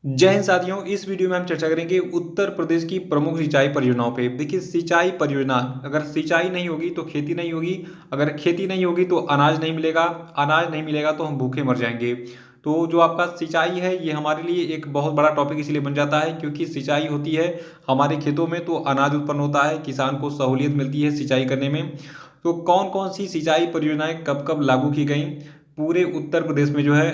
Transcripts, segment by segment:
जय हिंद साथियों। इस वीडियो में हम चर्चा करेंगे उत्तर प्रदेश की प्रमुख सिंचाई परियोजनाओं पे। देखिए, सिंचाई परियोजना, अगर सिंचाई नहीं होगी तो खेती नहीं होगी, अगर खेती नहीं होगी तो अनाज नहीं मिलेगा, अनाज नहीं मिलेगा तो हम भूखे मर जाएंगे। तो जो आपका सिंचाई है ये हमारे लिए एक बहुत बड़ा टॉपिक इसलिए बन जाता है क्योंकि सिंचाई होती है हमारे खेतों में तो अनाज उत्पन्न होता है, किसान को सहूलियत मिलती है सिंचाई करने में। तो कौन कौन सी सिंचाई परियोजनाएं कब कब लागू की गई पूरे उत्तर प्रदेश में जो है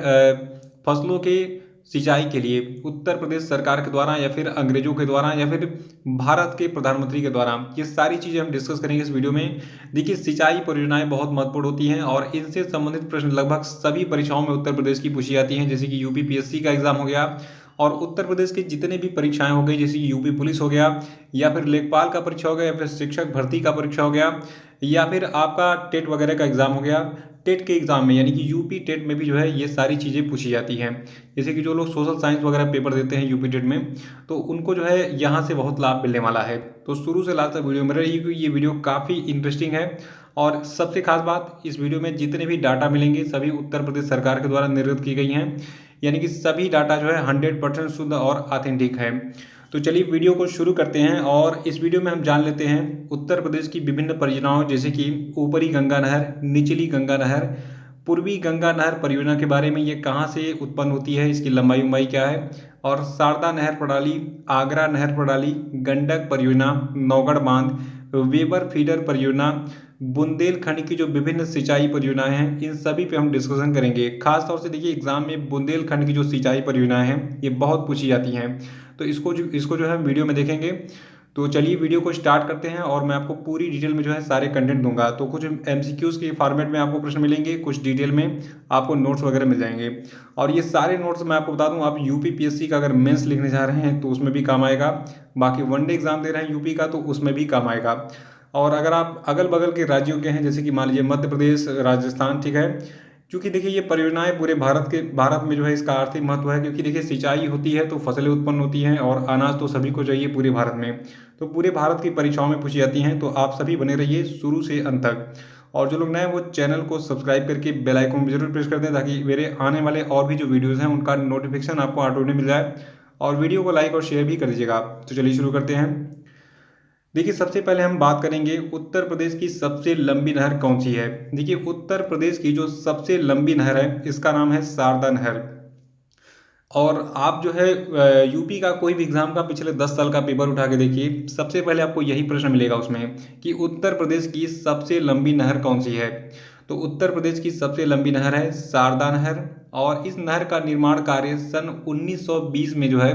फसलों के सिंचाई के लिए उत्तर प्रदेश सरकार के द्वारा या फिर अंग्रेजों के द्वारा या फिर भारत के प्रधानमंत्री के द्वारा, ये सारी चीज़ें हम डिस्कस करेंगे इस वीडियो में। देखिए, सिंचाई परियोजनाएं बहुत महत्वपूर्ण होती हैं और इनसे संबंधित प्रश्न लगभग सभी परीक्षाओं में उत्तर प्रदेश की पूछी जाती हैं, जैसे कि यूपी पीएससी का एग्जाम हो गया और उत्तर प्रदेश की जितने भी परीक्षाएं हो गई, जैसे कि यूपी पुलिस हो गया या फिर लेखपाल का परीक्षा हो गया या फिर शिक्षक भर्ती का परीक्षा हो गया या फिर आपका टेट वगैरह का एग्जाम हो गया। टेट के एग्जाम में यानी कि यूपी टेट में भी जो है ये सारी चीज़ें पूछी जाती हैं। जैसे कि जो लोग सोशल साइंस वगैरह पेपर देते हैं यूपी टेट में, तो उनको जो है यहाँ से बहुत लाभ मिलने वाला है। तो शुरू से लास्ट तक वीडियो में रहिए क्योंकि ये वीडियो काफ़ी इंटरेस्टिंग है। और सबसे खास बात, इस वीडियो में जितने भी डाटा मिलेंगे सभी उत्तर प्रदेश सरकार के द्वारा निर्गत की गई हैं, यानी कि सभी डाटा जो है 100% शुद्ध और ऑथेंटिक है। तो चलिए वीडियो को शुरू करते हैं और इस वीडियो में हम जान लेते हैं उत्तर प्रदेश की विभिन्न परियोजनाओं, जैसे कि ऊपरी गंगा नहर, निचली गंगा नहर, पूर्वी गंगा नहर परियोजना के बारे में, ये कहाँ से उत्पन्न होती है, इसकी लंबाई उम्बाई क्या है, और शारदा नहर प्रणाली, आगरा नहर प्रणाली, गंडक परियोजना, नौगढ़ बांध, वेबर फीडर परियोजना, बुंदेलखंड की जो विभिन्न सिंचाई परियोजनाएं हैं, इन सभी पे हम डिस्कशन करेंगे। खास तौर से देखिए, एग्जाम में बुंदेलखंड की जो सिंचाई परियोजनाएं हैं ये बहुत पूछी जाती हैं, तो इसको जो है हम वीडियो में देखेंगे। तो चलिए वीडियो को स्टार्ट करते हैं और मैं आपको पूरी डिटेल में जो है सारे कंटेंट दूंगा। तो कुछ एमसीक्यूज के फॉर्मेट में आपको प्रश्न मिलेंगे, कुछ डिटेल में आपको नोट्स वगैरह मिल जाएंगे। और ये सारे नोट्स मैं आपको बता दूं, आप यूपी पीएससी का अगर मेंस लिखने जा रहे हैं तो उसमें भी काम आएगा, बाकी वनडे एग्जाम दे रहे हैं यूपी का तो उसमें भी काम आएगा। और अगर आप अगल बगल के राज्यों के हैं, जैसे कि मान लीजिए मध्य प्रदेश, राजस्थान, ठीक है, क्योंकि देखिए ये परियोजनाएं पूरे भारत में जो है इसका आर्थिक महत्व है, क्योंकि देखिए सिंचाई होती है तो फसलें उत्पन्न होती हैं और अनाज तो सभी को चाहिए पूरे भारत में। तो पूरे भारत की परीक्षाओं में पूछी जाती हैं, तो आप सभी बने रहिए शुरू से अंत तक। और जो लोग नए हैं वो चैनल को सब्सक्राइब करके बेल आइकन भी जरूर प्रेस कर दें ताकि मेरे आने वाले और भी जो वीडियोज़ हैं उनका नोटिफिकेशन आपको ऑटोमेटिक मिल जाए। और वीडियो को लाइक और शेयर भी कर दीजिएगा। तो चलिए शुरू करते हैं। देखिए, सबसे पहले हम बात करेंगे उत्तर प्रदेश की सबसे लंबी नहर कौन सी है। देखिए, उत्तर प्रदेश की जो सबसे लंबी नहर है इसका नाम है शारदा नहर। और आप जो है यूपी का कोई भी एग्जाम का पिछले 10 साल का पेपर उठा के देखिए, सबसे पहले आपको यही प्रश्न मिलेगा उसमें कि उत्तर प्रदेश की सबसे लंबी नहर कौन सी है। तो उत्तर प्रदेश की सबसे लंबी नहर है शारदा नहर। और इस नहर का निर्माण कार्य सन 1920 में जो है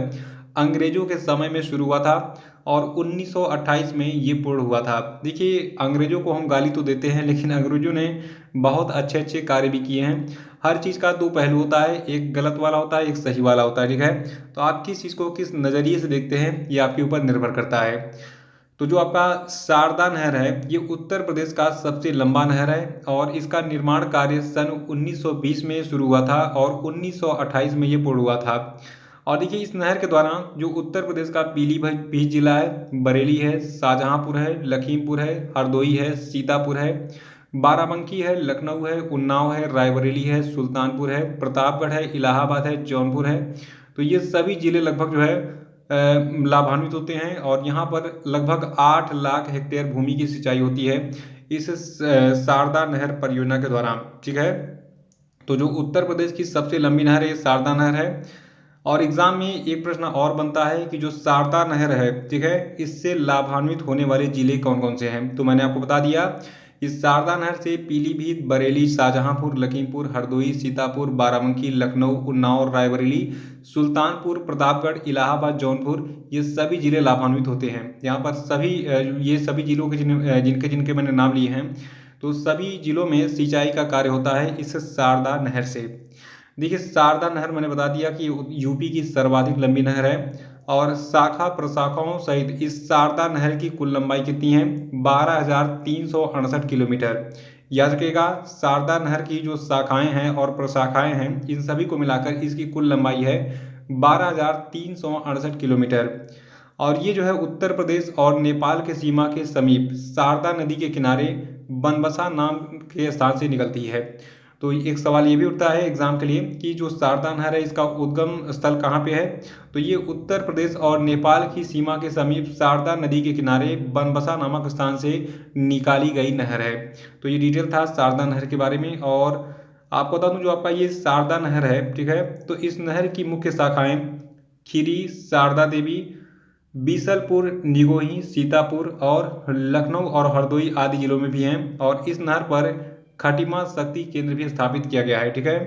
अंग्रेजों के समय में शुरू हुआ था और 1928 में ये पूर्ण हुआ था। देखिए, अंग्रेजों को हम गाली तो देते हैं लेकिन अंग्रेजों ने बहुत अच्छे अच्छे कार्य भी किए हैं। हर चीज़ का दो पहलू होता है, एक गलत वाला होता है, एक सही वाला होता है, ठीक है। तो आप किस चीज़ को किस नज़रिए से देखते हैं ये आपके ऊपर निर्भर करता है। तो जो आपका शारदा नहर है ये उत्तर प्रदेश का सबसे लंबा नहर है और इसका निर्माण कार्य सन 1920 में शुरू हुआ था और 1928 में ये पूर्ण हुआ था। और देखिए, इस नहर के द्वारा जो उत्तर प्रदेश का पीलीभीत जिला है, बरेली है, शाहजहांपुर है, लखीमपुर है, हरदोई है, सीतापुर है, बाराबंकी है, लखनऊ है, उन्नाव है, रायबरेली है, सुल्तानपुर है, प्रतापगढ़ है, इलाहाबाद है, जौनपुर है। तो ये सभी जिले लगभग जो है लाभान्वित होते हैं और यहाँ पर लगभग 8 लाख हेक्टेयर भूमि की सिंचाई होती है इस शारदा नहर परियोजना के द्वारा, ठीक है। तो जो उत्तर प्रदेश की सबसे लंबी नहर है ये शारदा नहर है। और एग्जाम में एक प्रश्न और बनता है कि जो शारदा नहर है, ठीक है, इससे लाभान्वित होने वाले जिले कौन कौन से हैं। तो मैंने आपको बता दिया, इस शारदा नहर से पीलीभीत, बरेली, शाहजहांपुर, लखीमपुर, हरदोई, सीतापुर, बाराबंकी, लखनऊ, उन्नाव, रायबरेली, सुल्तानपुर, प्रतापगढ़, इलाहाबाद, जौनपुर, ये सभी जिले लाभान्वित होते हैं। यहाँ पर सभी ये सभी जिलों के जिनके जिनके मैंने नाम लिए हैं, तो सभी जिलों में सिंचाई का कार्य होता है इस शारदा नहर से। देखिए, शारदा नहर मैंने बता दिया कि यूपी की सर्वाधिक लंबी नहर है और शाखा प्रशाखाओं सहित इस शारदा नहर की कुल लंबाई कितनी है, 12,368 किलोमीटर। याद रखिएगा, शारदा नहर की जो शाखाएं हैं और प्रशाखाएं हैं इन सभी को मिलाकर इसकी कुल लंबाई है 12,368 किलोमीटर। और ये जो है उत्तर प्रदेश और नेपाल के सीमा के समीप शारदा नदी के किनारे बनबसा नाम के स्थान से निकलती है। तो एक सवाल ये भी उठता है एग्जाम के लिए कि जो शारदा नहर है इसका उद्गम स्थल कहाँ पे है, तो ये उत्तर प्रदेश और नेपाल की सीमा के समीप शारदा नदी के किनारे बनबसा नामक स्थान से निकाली गई नहर है। तो ये डिटेल था शारदा नहर के बारे में। और आपको बता दूं जो आपका ये शारदा नहर है, ठीक है, तो इस नहर की मुख्य शाखाएं खीरी, शारदा देवी, बीसलपुर, निगोही, सीतापुर और लखनऊ और हरदोई आदि जिलों में भी हैं। और इस नहर पर खटीमा शक्ति केंद्र भी स्थापित किया गया है, ठीक है।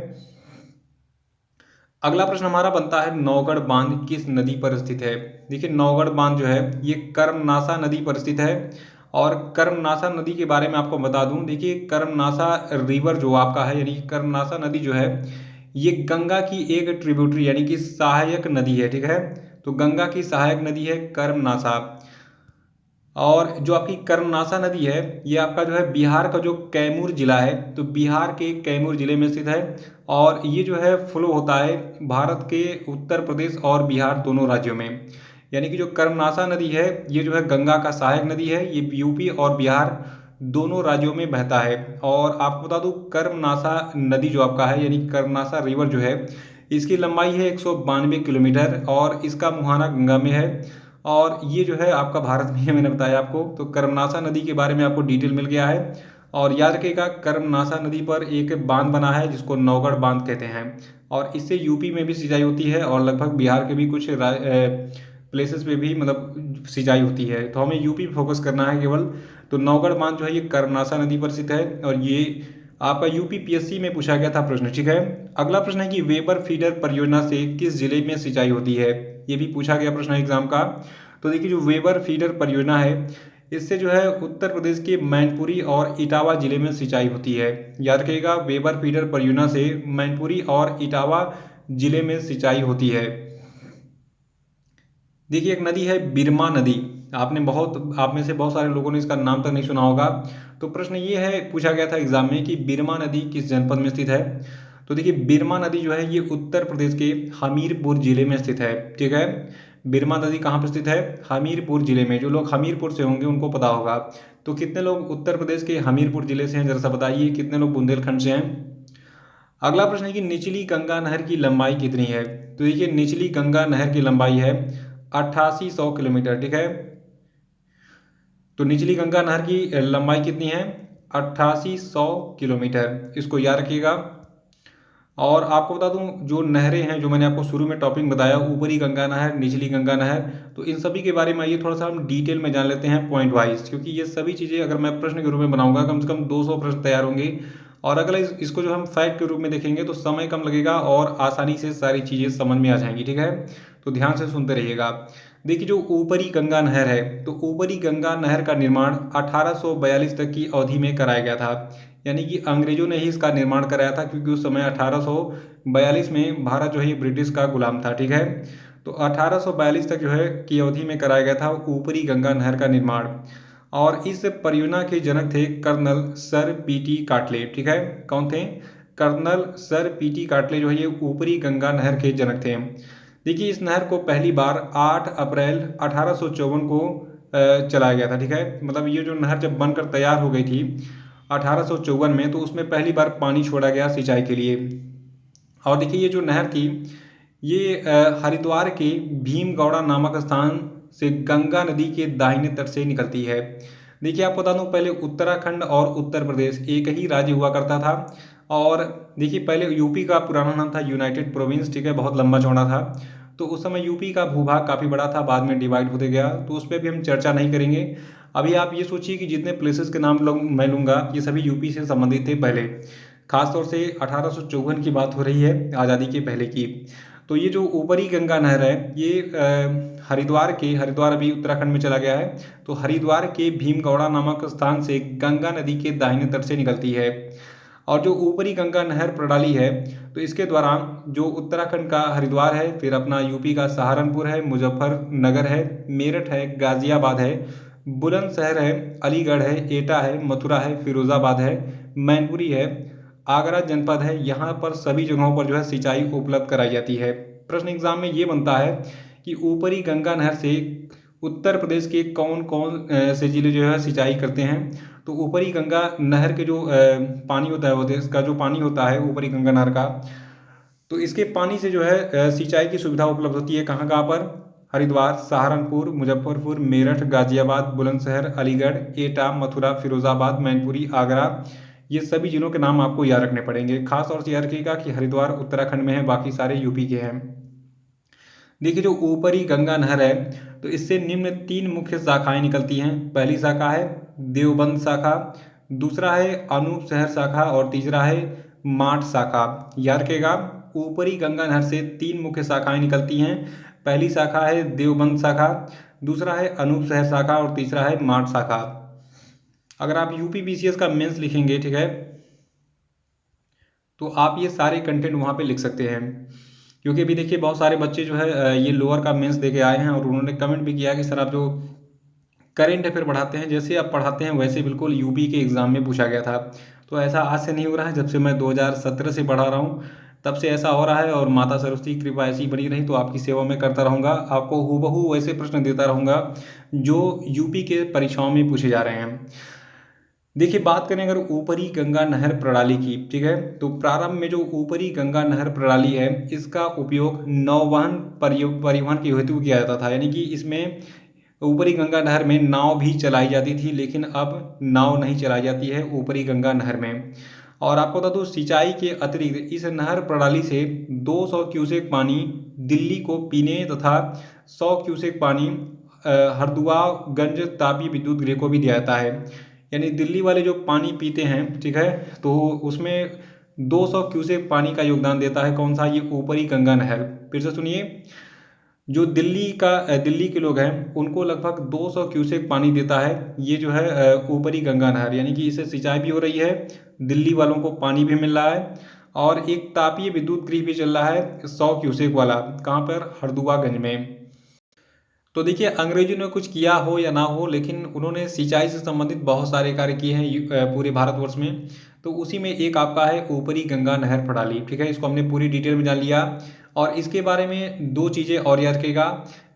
अगला प्रश्न हमारा बनता है नौगढ़ बांध किस नदी पर स्थित है। देखिए नौगढ़ बांध जो है ये कर्मनासा नदी पर स्थित है। और कर्मनासा नदी के बारे में आपको बता दूं, देखिए कर्मनासा रिवर जो आपका है, यानी कर्मनासा नदी जो है ये गंगा की एक ट्रिब्यूटरी यानी कि सहायक नदी है, ठीक है। तो गंगा की सहायक नदी है कर्मनासा। और जो आपकी कर्मनासा नदी है ये आपका जो है बिहार का जो कैमूर जिला है, तो बिहार के कैमूर जिले में स्थित है। और ये जो है फ्लो होता है भारत के उत्तर प्रदेश और बिहार दोनों राज्यों में। यानी कि जो कर्मनासा नदी है ये जो है गंगा का सहायक नदी है, ये यूपी और बिहार दोनों राज्यों में बहता है। और आपको बता दूं कर्मनासा नदी जो आपका है यानी कर्मनासा रिवर जो है इसकी लंबाई है 192 किलोमीटर और इसका मुहाना गंगा में है। और ये जो है आपका भारत में है, मैंने बताया आपको। तो कर्मनासा नदी के बारे में आपको डिटेल मिल गया है। और याद रखिएगा कर्मनासा नदी पर एक बांध बना है जिसको नौगढ़ बांध कहते हैं। और इससे यूपी में भी सिंचाई होती है और लगभग बिहार के भी कुछ प्लेसेस पे भी मतलब सिंचाई होती है। तो हमें यूपी पे फोकस करना है केवल। तो नौगढ़ बांध जो है ये कर्मनासा नदी पर स्थित है और ये आपका यूपी पीएससी में पूछा गया था प्रश्न, ठीक है। अगला प्रश्न है कि वेबर फीडर परियोजना से किस जिले में सिंचाई होती है, ये भी पूछा गया प्रश्न एग्जाम का। तो देखिए जो वेबर फीडर परियोजना है इससे जो है उत्तर प्रदेश के मैनपुरी और इटावा जिले में सिंचाई होती है। याद रखिएगा वेबर फीडर परियोजना से मैनपुरी और इटावा जिले में सिंचाई होती है। देखिए एक नदी है बिरमा नदी, आप में से बहुत सारे लोगों ने इसका नाम तक नहीं सुना होगा। तो प्रश्न ये है पूछा गया था एग्जाम में कि बिरमा नदी किस जनपद में स्थित है। तो देखिए बिरमा नदी जो है ये उत्तर प्रदेश के हमीरपुर जिले में स्थित है, ठीक है। बिरमा नदी कहाँ पर स्थित है, हमीरपुर जिले में। जो लोग हमीरपुर से होंगे उनको पता होगा। तो कितने लोग उत्तर प्रदेश के हमीरपुर जिले से हैं जरा सा बताइए, कितने लोग बुंदेलखंड से हैं। अगला प्रश्न है कि निचली गंगा नहर की लंबाई कितनी है। तो देखिए निचली गंगा नहर की लंबाई है 8800 किलोमीटर, ठीक है। तो निचली गंगा नहर की लंबाई कितनी है, 8800 किलोमीटर, इसको याद रखिएगा। और आपको बता दूं जो नहरें हैं जो मैंने आपको शुरू में टॉपिक बताया, ऊपरी गंगा नहर, निचली गंगा नहर, तो इन सभी के बारे में आइए थोड़ा सा हम डिटेल में जान लेते हैं पॉइंट वाइज। क्योंकि ये सभी चीज़ें अगर मैं प्रश्न के रूप में बनाऊंगा कम से कम 200 प्रश्न तैयार होंगे। और अगर इसको जो हम फैक्ट के रूप में देखेंगे तो समय कम लगेगा और आसानी से सारी चीज़ें समझ में आ जाएंगी, ठीक है। तो ध्यान से सुनते रहिएगा। देखिए जो ऊपरी गंगा नहर है, तो ऊपरी गंगा नहर का निर्माण 1842 तक की अवधि में कराया गया था। यानी कि अंग्रेजों ने ही इसका निर्माण कराया था, क्योंकि उस समय 1842 में भारत जो है ब्रिटिश का गुलाम था, ठीक है। तो 1842 तक जो है की अवधि में कराया गया था ऊपरी गंगा नहर का निर्माण। और इस परियोजना के जनक थे कर्नल सर पीटी काटले, ठीक है। कौन थे, कर्नल सर पीटी काटले जो है ये ऊपरी गंगा नहर के जनक थे। देखिए इस नहर को पहली बार 8 अप्रैल 1854 को चलाया गया था, ठीक है। मतलब ये जो नहर जब बनकर तैयार हो गई थी 1854 में, तो उसमें पहली बार पानी छोड़ा गया सिंचाई के लिए। और देखिए ये जो नहर थी ये हरिद्वार के भीमगौड़ा नामक स्थान से गंगा नदी के दाहिने तट से निकलती है। देखिए आपको बता दूं पहले उत्तराखंड और उत्तर प्रदेश एक ही राज्य हुआ करता था। और देखिए पहले यूपी का पुराना नाम था यूनाइटेड प्रोविंस, ठीक है, बहुत लंबा चौड़ा था। तो उस समय यूपी का भूभाग काफ़ी बड़ा था, बाद में डिवाइड होते गया, तो उस पर भी हम चर्चा नहीं करेंगे। अभी आप ये सोचिए कि जितने प्लेसेस के नाम लोग मैं लूँगा ये सभी यूपी से संबंधित थे पहले। खासतौर से 1854 की बात हो रही है, आज़ादी के पहले की। तो ये जो ऊपरी गंगा नहर है ये हरिद्वार अभी उत्तराखंड में चला गया है, तो हरिद्वार के भीमगौड़ा नामक स्थान से गंगा नदी के दाहिने तट से निकलती है। और जो ऊपरी गंगा नहर प्रणाली है तो इसके द्वारा जो उत्तराखंड का हरिद्वार है, फिर अपना यूपी का सहारनपुर है, मुजफ्फरनगर है, मेरठ है, गाजियाबाद है, बुलंदशहर है, अलीगढ़ है, एटा है, मथुरा है, फिरोजाबाद है, मैनपुरी है, आगरा जनपद है, यहाँ पर सभी जगहों पर जो है सिंचाई उपलब्ध कराई जाती है। प्रश्न एग्जाम में ये बनता है कि ऊपरी गंगा नहर से उत्तर प्रदेश के कौन कौन से जिले जो है सिंचाई करते हैं। तो ऊपरी गंगा नहर के जो पानी होता है, वो इसका जो पानी होता है ऊपरी गंगा नहर का, तो इसके पानी से जो है सिंचाई की सुविधा उपलब्ध होती है। कहाँ कहाँ पर? हरिद्वार, सहारनपुर, मुजफ्फरपुर, मेरठ, गाजियाबाद, बुलंदशहर, अलीगढ़, एटा, मथुरा, फिरोजाबाद, मैनपुरी, आगरा, ये सभी जिलों के नाम आपको याद रखने पड़ेंगे। खास तौर से याद रखिएगा कि हरिद्वार उत्तराखंड में है, बाकी सारे यूपी के हैं। देखिए जो ऊपरी गंगा नहर है, तो इससे निम्न 3 मुख्य शाखाएं निकलती हैं। पहली शाखा है देवबंद शाखा, दूसरा है अनूप शहर शाखा और तीसरा है माठ शाखा। याद रखिएगा, ऊपरी गंगा नहर से 3 मुख्य शाखाएं निकलती हैं। पहली शाखा है देवबंद शाखा, दूसरा है अनूप शहर शाखा और तीसरा है माठ शाखा। अगर आप यूपी बीसीएस का मेंस लिखेंगे, ठीक है, तो आप ये सारे कंटेंट वहाँ पे लिख सकते हैं। क्योंकि अभी देखिए बहुत सारे बच्चे जो है ये लोअर का मेंस दे के आए हैं और उन्होंने कमेंट भी किया कि सर आप जो करेंट अफेयर पढ़ाते हैं, जैसे आप पढ़ाते हैं वैसे बिल्कुल यूपी के एग्ज़ाम में पूछा गया था। तो ऐसा आज से नहीं हो रहा है, जब से मैं 2017 से पढ़ा रहा हूँ तब से ऐसा हो रहा है। और माता सरस्वती की कृपा ऐसी बनी रही तो आपकी सेवा में करता रहूँगा, आपको हूबहू वैसे प्रश्न देता रहूँगा जो यूपी के परीक्षाओं में पूछे जा रहे हैं। देखिए बात करें अगर ऊपरी गंगा नहर प्रणाली की, ठीक है, तो प्रारंभ में जो ऊपरी गंगा नहर प्रणाली है इसका उपयोग नौवहन परिवहन के हेतु किया जाता था। यानी कि इसमें ऊपरी गंगा नहर में नाव भी चलाई जाती थी, लेकिन अब नाव नहीं चलाई जाती है ऊपरी गंगा नहर में। और आपको बता दूं, सिंचाई के अतिरिक्त इस नहर प्रणाली से 200 क्यूसेक पानी दिल्ली को पीने तथा 100 क्यूसेक पानी हरदुआगंज तापी विद्युत गृह को भी दिया जाता है। यानी दिल्ली वाले जो पानी पीते हैं, ठीक है, तो उसमें 200 क्यूसेक पानी का योगदान देता है कौन सा? ये ऊपरी गंगा नहर। फिर से सुनिए, जो दिल्ली के लोग हैं उनको लगभग 200 क्यूसेक पानी देता है ये जो है ऊपरी गंगा नहर। यानी कि इससे सिंचाई भी हो रही है, दिल्ली वालों को पानी भी मिल रहा है और एक तापीय विद्युत गृह भी चल रहा है 100 क्यूसेक वाला। कहाँ पर? हरदुआगंज में। तो देखिए अंग्रेजों ने कुछ किया हो या ना हो, लेकिन उन्होंने सिंचाई से संबंधित बहुत सारे कार्य किए हैं पूरे भारतवर्ष में। तो उसी में एक आपका है ऊपरी गंगा नहर प्रणाली, ठीक है, इसको हमने पूरी डिटेल में जान लिया। और इसके बारे में 2 चीज़ें और याद रखिएगा।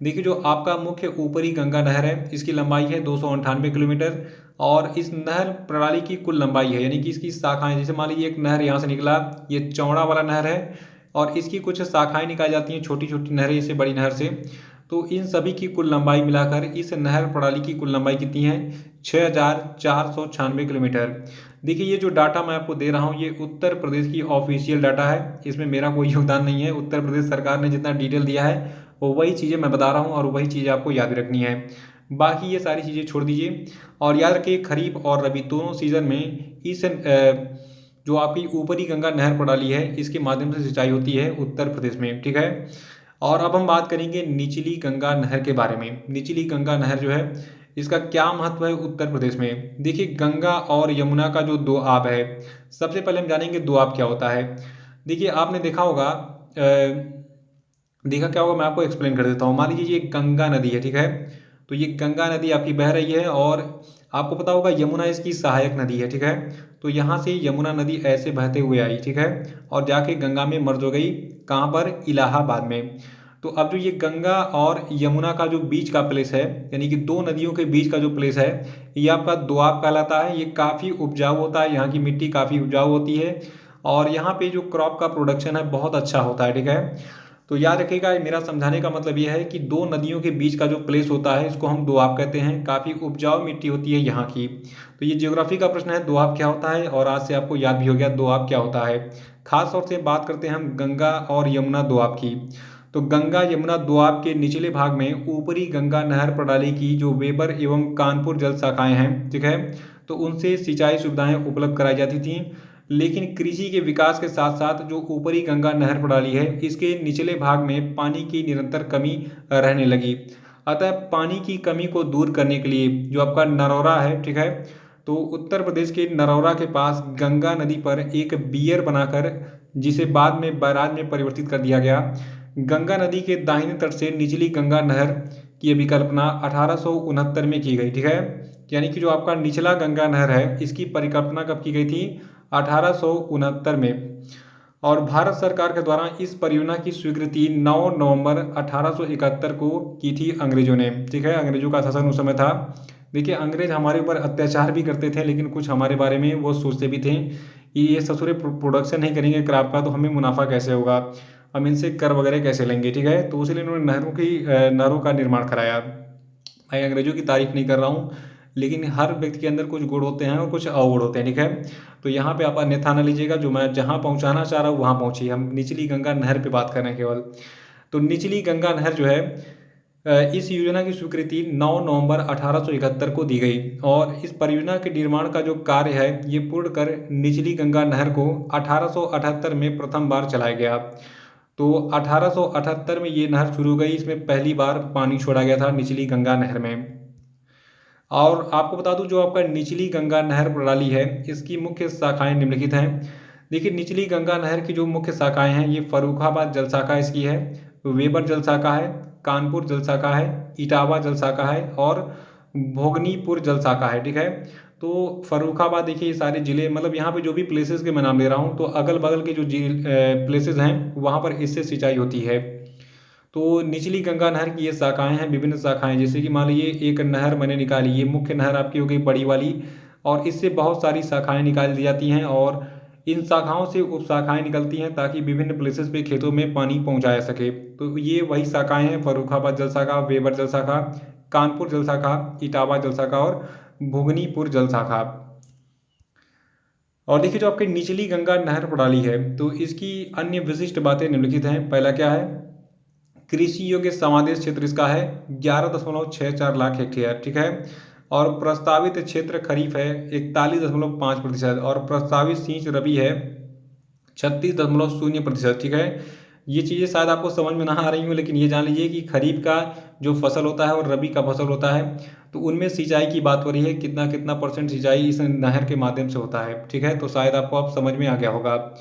देखिए जो आपका मुख्य ऊपरी गंगा नहर है इसकी लंबाई है 298 किलोमीटर और इस नहर प्रणाली की कुल लंबाई है, यानी कि इसकी शाखाएं, जैसे मान लीजिए एक नहर यहाँ से निकला, ये चौड़ा वाला नहर है और इसकी कुछ शाखाएं निकाली जाती हैं छोटी छोटी नहरें इससे बड़ी नहर से। तो इन सभी की कुल लंबाई मिलाकर इस नहर प्रणाली की कुल लंबाई कितनी है? 6496 किलोमीटर। देखिए ये जो डाटा मैं आपको दे रहा हूँ ये उत्तर प्रदेश की ऑफिशियल डाटा है, इसमें मेरा कोई योगदान नहीं है। उत्तर प्रदेश सरकार ने जितना डिटेल दिया है वो वही चीज़ें मैं बता रहा हूँ और वही चीज़ें आपको याद रखनी है। बाकी ये सारी चीज़ें छोड़ दीजिए। और याद रखिए खरीफ और रबी दोनों सीजन में इस जो आपकी ऊपरी गंगा नहर प्रणाली है इसके माध्यम से सिंचाई होती है उत्तर प्रदेश में, ठीक है। और अब हम बात करेंगे निचली गंगा नहर के बारे में। निचली गंगा नहर जो है इसका क्या महत्व है उत्तर प्रदेश में? देखिए गंगा और यमुना का जो दोआब है, सबसे पहले हम जानेंगे दोआब क्या होता है। देखिए आपने देखा होगा देखा क्या होगा, मैं आपको एक्सप्लेन कर देता हूँ। मान लीजिए ये गंगा नदी है, ठीक है, तो ये गंगा नदी आपकी बह रही है और आपको पता होगा यमुना इसकी सहायक नदी है, ठीक है। तो यहाँ से यमुना नदी ऐसे बहते हुए आई, ठीक है, और जाके गंगा में मर्ज हो गई। कहाँ पर? इलाहाबाद में। तो अब जो ये गंगा और यमुना का जो बीच का प्लेस है, यानी कि 2 नदियों के बीच का जो प्लेस है, ये आपका दोआब कहलाता है। ये काफ़ी उपजाऊ होता है, यहाँ की मिट्टी काफ़ी उपजाऊ होती है और यहाँ पे जो क्रॉप का प्रोडक्शन है बहुत अच्छा होता है, ठीक है। तो याद रखिएगा मेरा समझाने का मतलब यह है कि 2 नदियों के बीच का जो प्लेस होता है इसको हम दोआब कहते हैं। काफ़ी उपजाऊ मिट्टी होती है यहाँ की। तो ये ज्योग्राफी का प्रश्न है, दोआब क्या होता है, और आज से आपको याद भी हो गया दोआब क्या होता है। खास तौर से बात करते हैं हम गंगा और यमुना दोआब की। तो गंगा यमुना दोआब के निचले भाग में ऊपरी गंगा नहर प्रणाली की जो वेबर एवं कानपुर जल शाखाएं हैं, ठीक है, तो उनसे सिंचाई सुविधाएं उपलब्ध कराई जाती थीं। लेकिन कृषि के विकास के साथ साथ जो ऊपरी गंगा नहर प्रणाली है इसके निचले भाग में पानी की निरंतर कमी रहने लगी। अतः पानी की कमी को दूर करने के लिए जो आपका नरौरा है, ठीक है, तो उत्तर प्रदेश के नरौरा के पास गंगा नदी पर एक बियर बनाकर, जिसे बाद में बैराज में परिवर्तित कर दिया गया, गंगा नदी के दाहिने तट से निचली गंगा नहर की परिकल्पना 1869 में की गई, ठीक है। यानी कि जो आपका निचला गंगा नहर है इसकी परिकल्पना कब की गई थी? 1869 में। और भारत सरकार के द्वारा इस परियोजना की स्वीकृति 9 नवंबर 1871 को की थी अंग्रेजों ने, ठीक है, अंग्रेजों का शासन उस समय था। देखिए अंग्रेज हमारे ऊपर अत्याचार भी करते थे, लेकिन कुछ हमारे बारे में वो सोचते भी थे कि ये ससुरे प्रोडक्शन नहीं करेंगे क्राप का तो हमें मुनाफा कैसे होगा, हम इनसे कर वगैरह कैसे लेंगे, ठीक है। तो इसलिए इन्होंने नहरों का निर्माण कराया। मैं अंग्रेजों की तारीफ नहीं कर रहा हूँ, लेकिन हर व्यक्ति के अंदर कुछ गुण होते हैं और कुछ अवगुण होते हैं, ठीक है। तो यहाँ पे आप अन्यथा न लीजिएगा, जो मैं जहाँ पहुँचाना चाह रहा हूँ वहाँ पहुँचिए। हम निचली गंगा नहर पे बात कर रहे हैं केवल। तो निचली गंगा नहर जो है इस योजना की स्वीकृति 9 नवंबर 1871 को दी गई, और इस परियोजना के निर्माण का जो कार्य है ये पूर्ण कर निचली गंगा नहर को 1878 में प्रथम बार चलाया गया। तो 1878 में ये नहर शुरू हुई, इसमें पहली बार पानी छोड़ा गया था निचली गंगा नहर में। और आपको बता दूं, जो आपका निचली गंगा नहर प्रणाली है इसकी मुख्य शाखाएं निम्नलिखित हैं। देखिए निचली गंगा नहर की जो मुख्य शाखाएं हैं, ये फर्रुखाबाद जल शाखा इसकी है, वेबर जल शाखा है, कानपुर जल शाखा है, इटावा जल शाखा है और भोगनीपुर जल शाखा है, ठीक है। तो फर्रुखाबाद देखिए, ये सारे जिले, मतलब यहाँ पे जो भी प्लेसेस के मैं नाम ले रहा हूँ, तो अगल बगल के जो प्लेसेस हैं वहाँ पर इससे सिंचाई होती है। तो निचली गंगा नहर की ये शाखाएं हैं, विभिन्न शाखाएं, जैसे कि मान लीजिए एक नहर मैंने निकाली, ये मुख्य नहर आपकी हो गई बड़ी वाली, और इससे बहुत सारी शाखाएं निकाल दी जाती हैं, और इन शाखाओं से उप शाखाएं निकलती हैं ताकि विभिन्न प्लेसेस पे खेतों में पानी पहुंचाया सके। तो ये वही शाखाएं हैं, फर्रुखाबाद जल शाखा, वेबर जल शाखा, कानपुर जल शाखा, इटावा जल शाखा और भुगनीपुर जल शाखा। और देखिए जो आपकी निचली गंगा नहर प्रणाली है, तो इसकी अन्य विशिष्ट बातें निम्नलिखित हैं। पहला क्या है, कृषि योग्य समादेश क्षेत्र इसका है 11.64 लाख हेक्टेयर, ठीक है। और प्रस्तावित क्षेत्र खरीफ है 41.5%, और प्रस्तावित सींच रबी है 36.0%, ठीक है। ये चीज़ें शायद आपको समझ में ना आ रही हूँ, लेकिन ये जान लीजिए कि खरीफ का जो फसल होता है और रबी का फसल होता है, तो उनमें सिंचाई की बात हो रही है, कितना कितना परसेंट सिंचाई इस नहर के माध्यम से होता है, ठीक है। तो शायद आपको अब समझ में आ गया होगा।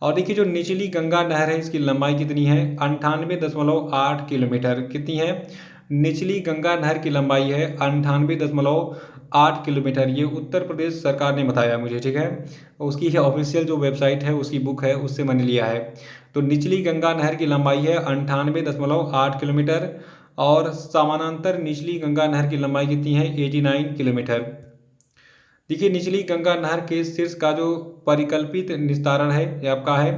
और देखिए जो निचली गंगा नहर है इसकी लंबाई कितनी है, 98.8 किलोमीटर। कितनी है, निचली गंगा नहर की लंबाई है 98.8 किलोमीटर। ये उत्तर प्रदेश सरकार ने बताया मुझे, ठीक है। उसकी ऑफिशियल जो वेबसाइट है, उसकी बुक है, उससे मैंने लिया है। तो निचली गंगा नहर की लंबाई है 98.8 किलोमीटर, और समानांतर निचली गंगा नहर की लंबाई कितनी है, 89 किलोमीटर। देखिए निचली गंगा नहर के शीर्ष का जो परिकल्पित निस्तारण है ये आपका है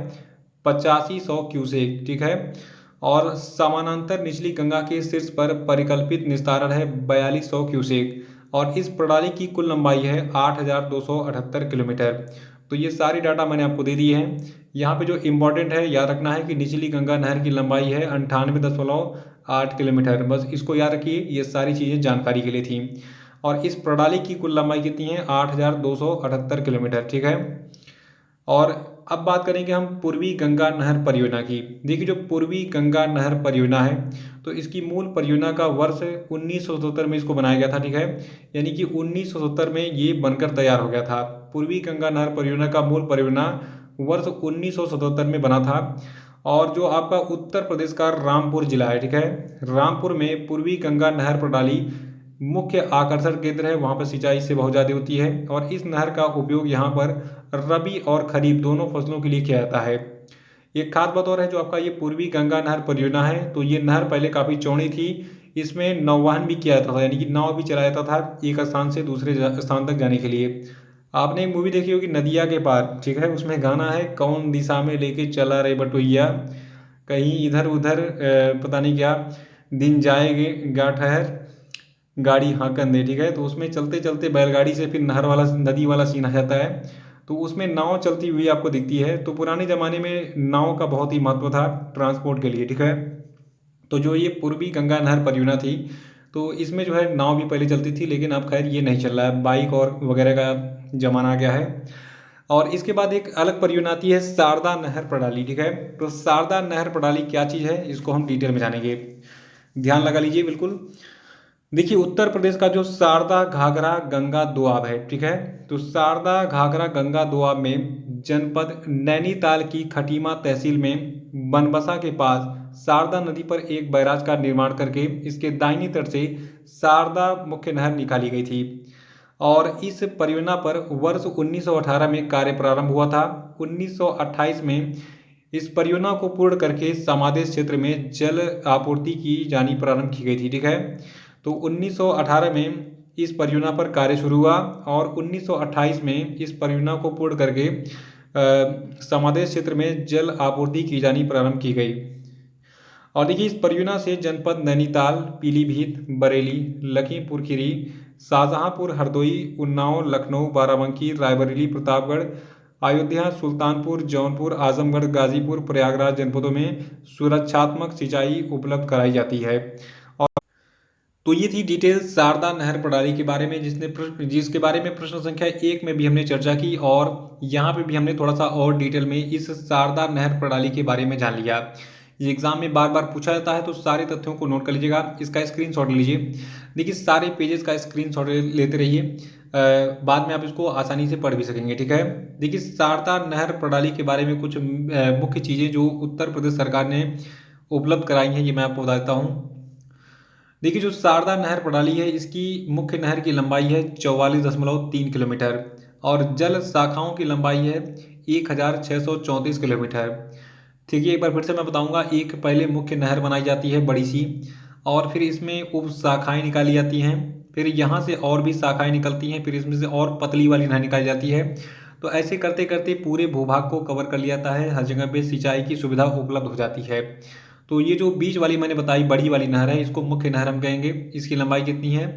8500 क्यूसेक, ठीक है। और समानांतर निचली गंगा के शीर्ष पर परिकल्पित निस्तारण है 4200 क्यूसेक, और इस प्रणाली की कुल लंबाई है 8278 किलोमीटर। तो ये सारी डाटा मैंने आपको दे दिए हैं। यहाँ पे जो इम्पोर्टेंट है याद रखना है कि निचली गंगा नहर की लंबाई है 98.8 किलोमीटर, बस इसको याद रखिए, ये सारी चीज़ें जानकारी के लिए थी। और इस प्रणाली की कुल लंबाई कितनी है, 8278 किलोमीटर, ठीक है। और अब बात करेंगे हम पूर्वी गंगा नहर परियोजना की। देखिए जो पूर्वी गंगा नहर परियोजना है, तो इसकी मूल परियोजना का वर्ष 1977 में इसको बनाया गया था, ठीक है। यानी कि 1977 में ये बनकर तैयार हो गया था। पूर्वी गंगा नहर परियोजना का मूल परियोजना वर्ष 1977 में बना था। और जो आपका उत्तर प्रदेश का रामपुर जिला है, ठीक है, रामपुर में पूर्वी गंगा नहर प्रणाली मुख्य आकर्षण केंद्र है, वहाँ पर सिंचाई से बहुत ज़्यादा होती है, और इस नहर का उपयोग यहाँ पर रबी और खरीफ दोनों फसलों के लिए किया जाता है। एक खास बात और है, जो आपका ये पूर्वी गंगा नहर परियोजना है, तो ये नहर पहले काफ़ी चौड़ी थी, इसमें नौवहन भी किया जाता था, यानी कि नाव भी चलाया जाता था एक स्थान से दूसरे स्थान तक जाने के लिए। आपने एक मूवी देखी होगी नदिया के पार, ठीक है, उसमें गाना है कौन दिशा में लेके चला रे बटोहिया, कहीं इधर उधर पता नहीं क्या, दिन जाएगे गा ठहर गाड़ी हाँकन दे, ठीक है। तो उसमें चलते चलते बैलगाड़ी से फिर नहर वाला नदी वाला सीन आ जाता है, तो उसमें नाव चलती हुई आपको दिखती है। तो पुराने ज़माने में नाव का बहुत ही महत्व था ट्रांसपोर्ट के लिए, ठीक है। तो जो ये पूर्वी गंगा नहर परियोजना थी, तो इसमें जो है नाव भी पहले चलती थी, लेकिन अब खैर ये नहीं चल रहा है, बाइक और वगैरह का जमाना आ गया है। और इसके बाद एक अलग परियोजना आती है शारदा नहर प्रणाली, ठीक है। तो शारदा नहर प्रणाली क्या चीज़ है, इसको हम डिटेल में जानेंगे, ध्यान लगा लीजिए बिल्कुल। देखिए उत्तर प्रदेश का जो शारदा घाघरा गंगा दोआब है, ठीक है, तो शारदा घाघरा गंगा दोआब में जनपद नैनीताल की खटीमा तहसील में बनबसा के पास शारदा नदी पर एक बैराज का निर्माण करके इसके दाहिनी तट से शारदा मुख्य नहर निकाली गई थी। और इस परियोजना पर वर्ष 1918 में कार्य प्रारंभ हुआ था। 1928 में इस परियोजना को पूर्ण करके समादेश क्षेत्र में जल आपूर्ति की जानी प्रारंभ की गई थी, ठीक है। तो 1918 में इस परियोजना पर कार्य शुरू हुआ और 1928 में इस परियोजना को पूर्ण करके समादेश क्षेत्र में जल आपूर्ति की जानी प्रारंभ की गई। और देखिए, इस परियोजना से जनपद नैनीताल, पीलीभीत, बरेली, लखीमपुर खीरी, शाहजहांपुर, हरदोई, उन्नाव, लखनऊ, बाराबंकी, रायबरेली, प्रतापगढ़, अयोध्या, सुल्तानपुर, जौनपुर, आजमगढ़, गाजीपुर, प्रयागराज जनपदों में सुरक्षात्मक सिंचाई उपलब्ध कराई जाती है। और तो ये थी डिटेल शारदा नहर प्रणाली के बारे में, जिसके बारे में प्रश्न संख्या 1 में भी हमने चर्चा की, और यहाँ पे भी हमने थोड़ा सा और डिटेल में इस शारदा नहर प्रणाली के बारे में जान लिया। ये एग्जाम में बार बार पूछा जाता है, तो सारे तथ्यों को नोट कर लीजिएगा, इसका स्क्रीनशॉट लीजिए। देखिए, सारे पेजेस का स्क्रीनशॉट लेते रहिए, बाद में आप इसको आसानी से पढ़ भी सकेंगे। ठीक है, देखिए, शारदा नहर प्रणाली के बारे में कुछ मुख्य चीज़ें जो उत्तर प्रदेश सरकार ने उपलब्ध कराई हैं, ये मैं आपको बता देता हूँ। देखिए, जो शारदा नहर प्रणाली है, इसकी मुख्य नहर की लंबाई है 44.3 किलोमीटर और जल शाखाओं की लंबाई है 1634 किलोमीटर। ठीक है, एक बार फिर से मैं बताऊंगा। एक पहले मुख्य नहर बनाई जाती है बड़ी सी, और फिर इसमें उप शाखाएँ निकाली जाती हैं, फिर यहाँ से और भी शाखाएँ निकलती हैं, फिर इसमें से और पतली वाली नहर निकाली जाती है। तो ऐसे करते करते पूरे भूभाग को कवर कर लिया जाता है, हर जगह पे सिंचाई की सुविधा उपलब्ध हो जाती है। तो ये जो बीच वाली मैंने बताई बड़ी वाली नहर है, इसको मुख्य नहर हम कहेंगे। इसकी लंबाई कितनी है?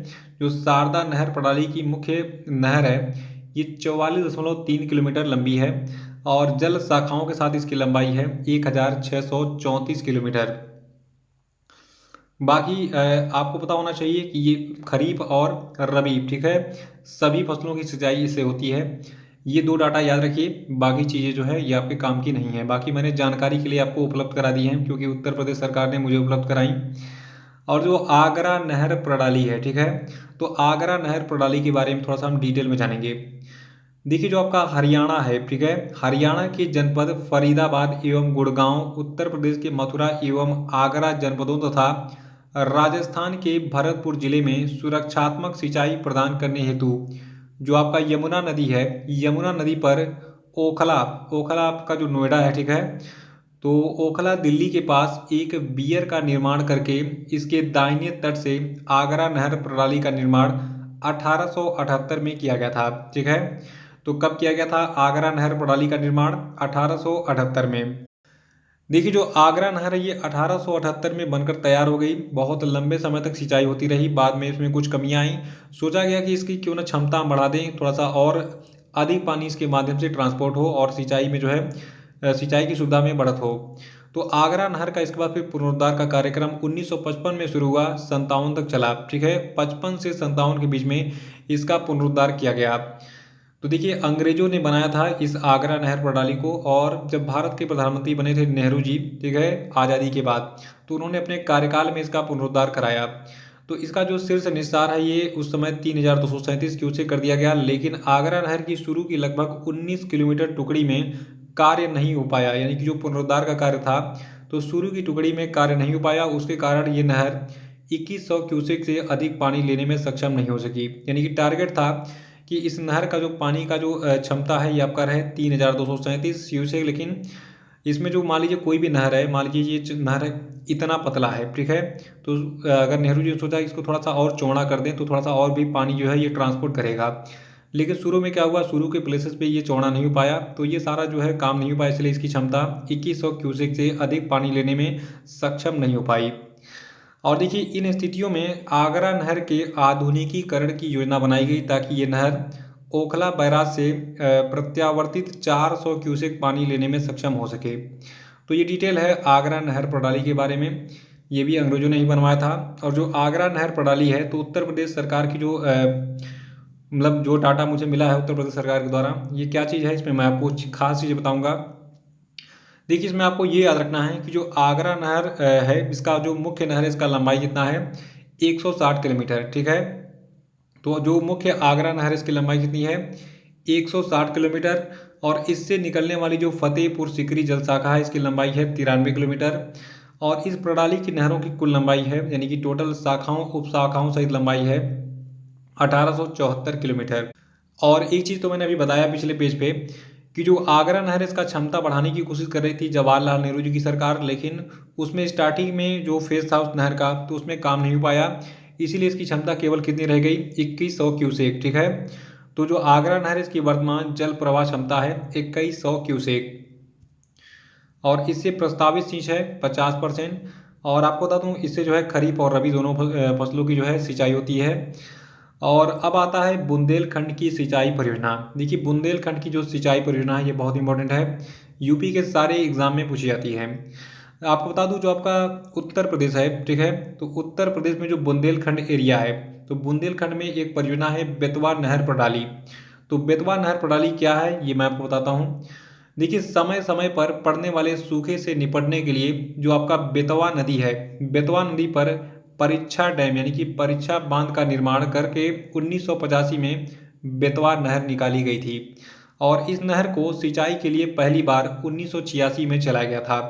जो शारदा नहर प्रणाली की मुख्य नहर है, ये 44.3 किलोमीटर लंबी है और जल शाखाओं के साथ इसकी लंबाई है 1634 किलोमीटर। बाकी आपको पता होना चाहिए कि ये खरीफ और रबी, ठीक है, सभी फसलों की सिंचाई इससे होती है। ये 2 डाटा याद रखिए, बाकी चीज़ें जो है ये आपके काम की नहीं है। बाकी मैंने जानकारी के लिए आपको उपलब्ध करा दी हैं, क्योंकि उत्तर प्रदेश सरकार ने मुझे उपलब्ध कराई। और जो आगरा नहर प्रणाली है, ठीक है, तो आगरा नहर प्रणाली के बारे में थोड़ा सा हम डिटेल में जानेंगे। देखिए, जो आपका हरियाणा है, ठीक है, हरियाणा के जनपद फरीदाबाद एवं गुड़गांव, उत्तर प्रदेश के मथुरा एवं आगरा जनपदों तथा राजस्थान के भरतपुर जिले में सुरक्षात्मक सिंचाई प्रदान करने हेतु जो आपका यमुना नदी है, यमुना नदी पर ओखला, ओखला आपका जो नोएडा है, ठीक है, तो ओखला दिल्ली के पास एक बियर का निर्माण करके इसके दाहिने तट से आगरा नहर प्रणाली का निर्माण 1878 में किया गया था। ठीक है, तो कब किया गया था आगरा नहर प्रणाली का निर्माण? 1878 में। देखिए, जो आगरा नहर है, ये 1878 में बनकर तैयार हो गई। बहुत लंबे समय तक सिंचाई होती रही, बाद में इसमें कुछ कमियां आई। सोचा गया कि इसकी क्यों ना क्षमता बढ़ा दें, थोड़ा सा और अधिक पानी इसके माध्यम से ट्रांसपोर्ट हो और सिंचाई में जो है सिंचाई की सुविधा में बढ़त हो। तो आगरा नहर का इसके बाद फिर पुनरुद्धार का कार्यक्रम 1955 में शुरू हुआ, 57 तक चला। ठीक है, 55 से 57 के बीच में इसका पुनरुद्धार किया गया। तो देखिए, अंग्रेजों ने बनाया था इस आगरा नहर प्रणाली को, और जब भारत के प्रधानमंत्री बने थे नेहरू जी, ठीक है, आज़ादी के बाद, तो उन्होंने अपने कार्यकाल में इसका पुनरुद्धार कराया। तो इसका जो शीर्ष निस्तार है, ये उस समय 3237 क्यूसेक कर दिया गया, लेकिन आगरा नहर की शुरू की लगभग 19 किलोमीटर टुकड़ी में कार्य नहीं हो पाया। यानी कि जो पुनरुद्धार का कार्य था, तो शुरू की टुकड़ी में कार्य नहीं हो पाया, उसके कारण ये नहर 2100 क्यूसेक से अधिक पानी लेने में सक्षम नहीं हो सकी। यानी कि टारगेट था कि इस नहर का जो पानी का जो क्षमता है, ये आपका रहे 3237 क्यूसेक, लेकिन इसमें जो मान लीजिए कोई भी नहर है, मान लीजिए ये नहर इतना पतला है, ठीक है, तो अगर नेहरू जी ने सोचा इसको थोड़ा सा और चौड़ा कर दें तो थोड़ा सा और भी पानी जो है ये ट्रांसपोर्ट करेगा, लेकिन शुरू में क्या हुआ, शुरू के प्लेसेस पे ये चौड़ा नहीं हो पाया, तो ये सारा जो है काम नहीं हो पाया, इसलिए इसकी क्षमता 2100 क्यूसेक से अधिक पानी लेने में सक्षम नहीं हो पाई। और देखिए, इन स्थितियों में आगरा नहर के आधुनिकीकरण की योजना बनाई गई, ताकि ये नहर ओखला बैराज से प्रत्यावर्तित 400 क्यूसेक पानी लेने में सक्षम हो सके। तो ये डिटेल है आगरा नहर प्रणाली के बारे में, ये भी अंग्रेजों ने ही बनवाया था। और जो आगरा नहर प्रणाली है, तो उत्तर प्रदेश सरकार की जो मतलब जो डाटा मुझे मिला है उत्तर प्रदेश सरकार के द्वारा, ये क्या चीज़ है, इसमें मैं आपको खास चीज़ बताऊँगा। देखिए, इसमें आपको ये याद रखना है कि जो आगरा नहर है, इसका जो मुख्य नहर है, इसका लंबाई कितना है, 160 किलोमीटर। ठीक है, तो जो मुख्य आगरा नहर इसकी लंबाई कितनी है, 160 किलोमीटर। और इससे निकलने वाली जो फतेहपुर सिकरी जल शाखा है, इसकी लंबाई है 93 किलोमीटर। और इस प्रणाली की नहरों की कुल लंबाई है, यानी कि टोटल शाखाओं उप शाखाओं सहित लंबाई है 1874 किलोमीटर। और एक चीज़ तो मैंने अभी बताया पिछले पेज पे कि जो आगरा नहर इसका क्षमता बढ़ाने की कोशिश कर रही थी जवाहरलाल नेहरू जी की सरकार, लेकिन उसमें स्टार्टिंग में जो फेज था उस नहर का, तो उसमें काम नहीं हो पाया। इसीलिए इसकी क्षमता केवल कितनी रह गई, 2100 क्यूसेक। ठीक है, तो जो आगरा नहर इसकी वर्तमान जल प्रवाह क्षमता है 2100 क्यूसेक, और इससे प्रस्तावित सिंचाई है 50%। और आपको बता दूं इससे जो है खरीफ और रबी दोनों फसलों की जो है सिंचाई होती है। और अब आता है बुंदेलखंड की सिंचाई परियोजना। देखिए बुंदेलखंड की जो सिंचाई परियोजना है ये बहुत इंपॉर्टेंट है, यूपी के सारे एग्जाम में पूछी जाती है। आपको बता दूं जो आपका उत्तर प्रदेश है, ठीक है, तो उत्तर प्रदेश में जो बुंदेलखंड एरिया है, तो बुंदेलखंड में एक परियोजना है बेतवा नहर प्रणाली। तो बेतवा नहर प्रणाली क्या है ये मैं आपको बताता हूँ। देखिए समय समय पर पड़ने वाले सूखे से निपटने के लिए जो आपका बेतवा नदी है, बेतवा नदी पर परीक्षा डैम यानी कि परीक्षा बांध का निर्माण करके 1985 में बेतवा नहर निकाली गई थी। और इस नहर को सिंचाई के लिए पहली बार 1986 में चलाया गया था।